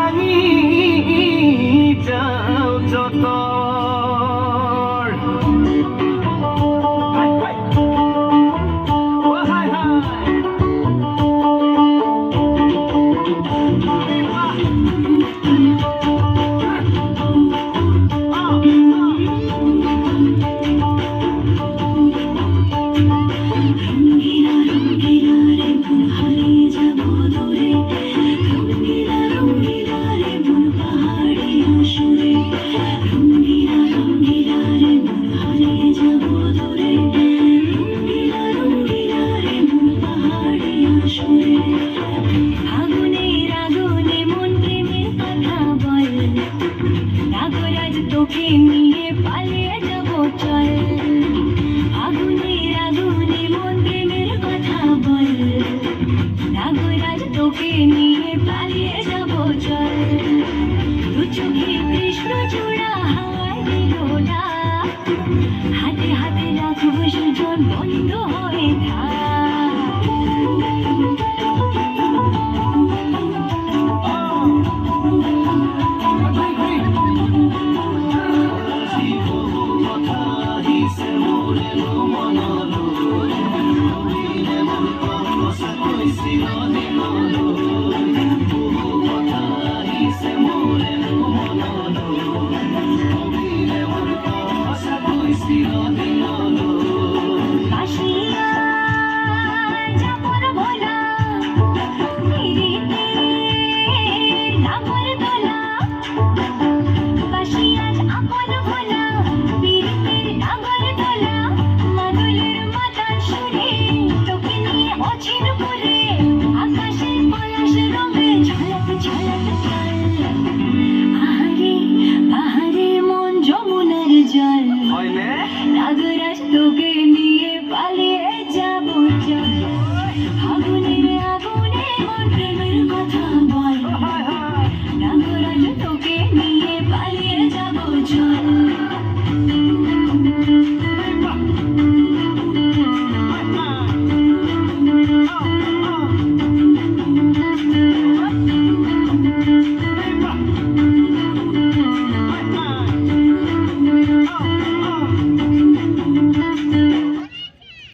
ভাঙি যাও যত তোকে নিয়ে পালিয়ে যাব চল আগুনের আগুনে মন প্রেমের কথা বল নাগরাজ তোকে নিয়ে পালিয়ে যাব চল দু চোখে কৃষ্ণ চূড়া হাওয়ায় দিলোটা হাতে হাতে রাখবো সুজন বন্ধ হয়ে থাক